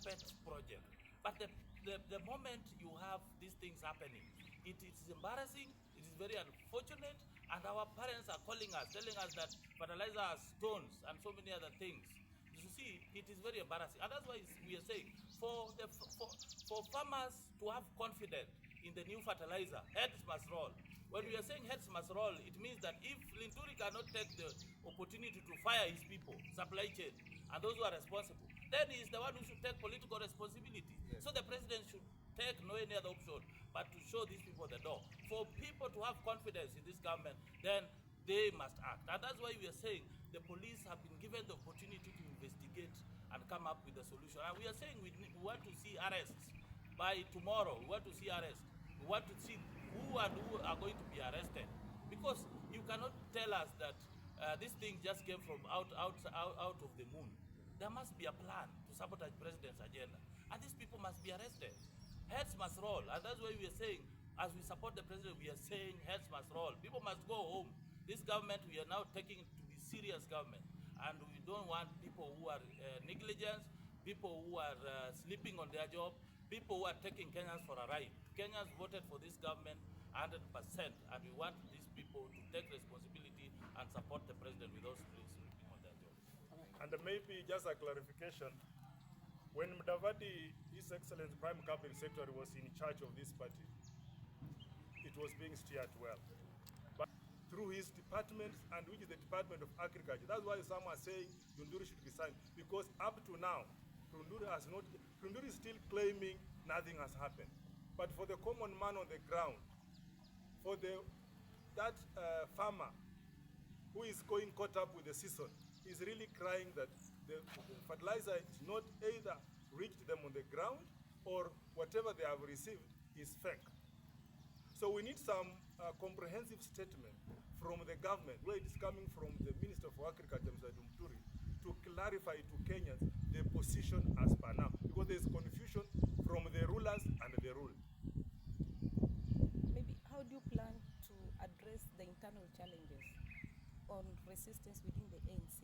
pet project. But the moment you have these things happening, it is embarrassing, it is very unfortunate, and our parents are calling us, telling us that fertilizer has stones and so many other things. You see, it is very embarrassing, and that's why we are saying for farmers to have confidence in the new fertilizer, heads must roll. When we are saying heads must roll, it means that if Linturi cannot take the opportunity to fire his people, supply chain, and those who are responsible, then he is the one who should take political responsibility. Yes. So the president should take no any other option but to show these people the door. For people to have confidence in this government, then they must act. And that's why we are saying the police have been given the opportunity to investigate and come up with a solution. And we are saying we want to see arrests by tomorrow. We want to see arrests. We want to see who and who are going to be arrested. Because you cannot tell us that this thing just came from out of the moon. There must be a plan to sabotage the president's agenda. And these people must be arrested. Heads must roll. And that's why we are saying, as we support the president, we are saying heads must roll. People must go home. This government, we are now taking it to be serious government. And we don't want people who are negligent, people who are sleeping on their job, people who are taking Kenyans for a ride. Kenyans voted for this government 100%, and we want these people to take responsibility and support the president without sleeping on their job. And maybe just a clarification, when Mudavadi, His Excellency Prime Cabinet Secretary, was in charge of this party, it was being steered well. But through his department, and which is the Department of Agriculture, that's why some are saying Linturi should resign, because up to now, Linturi is still claiming nothing has happened. But for the common man on the ground, for that farmer who is going caught up with the season, is really crying that the fertilizer is not either reached them on the ground or whatever they have received is fake. So we need some comprehensive statement from the government, where it is coming from the Minister for Agriculture, Mr. Linturi, to clarify to Kenyans the position as per now, because there is confusion from the rulers and the ruled. Maybe how do you plan to address the internal challenges on resistance within the ANC?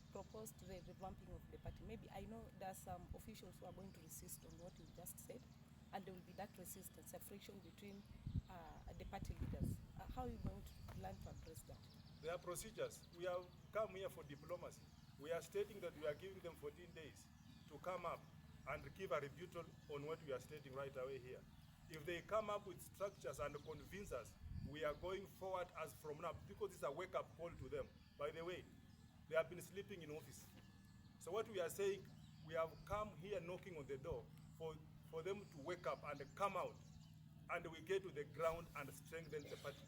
Proposed the revamping of the party. Maybe I know there are some officials who are going to resist on what you just said, and there will be that resistance, a friction between the party leaders. How are you going to plan to address that? There are procedures. We have come here for diplomacy. We are stating that we are giving them 14 days to come up and give a rebuttal on what we are stating right away here. If they come up with structures and convince us, we are going forward as from now, because it's a wake-up call to them. By the way, they have been sleeping in office. So what we are saying, we have come here knocking on the door for them to wake up and come out, and we get to the ground and strengthen the party.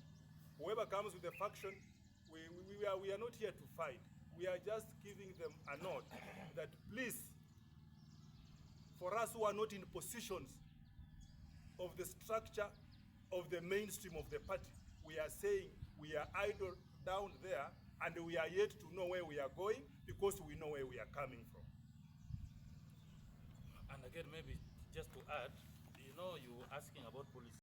Whoever comes with the faction, we are not here to fight. We are just giving them a nod that please, for us who are not in positions of the structure of the mainstream of the party, we are saying we are idle down there, and we are yet to know where we are going, because we know where we are coming from. And again, maybe just to add, you know, you were asking about police.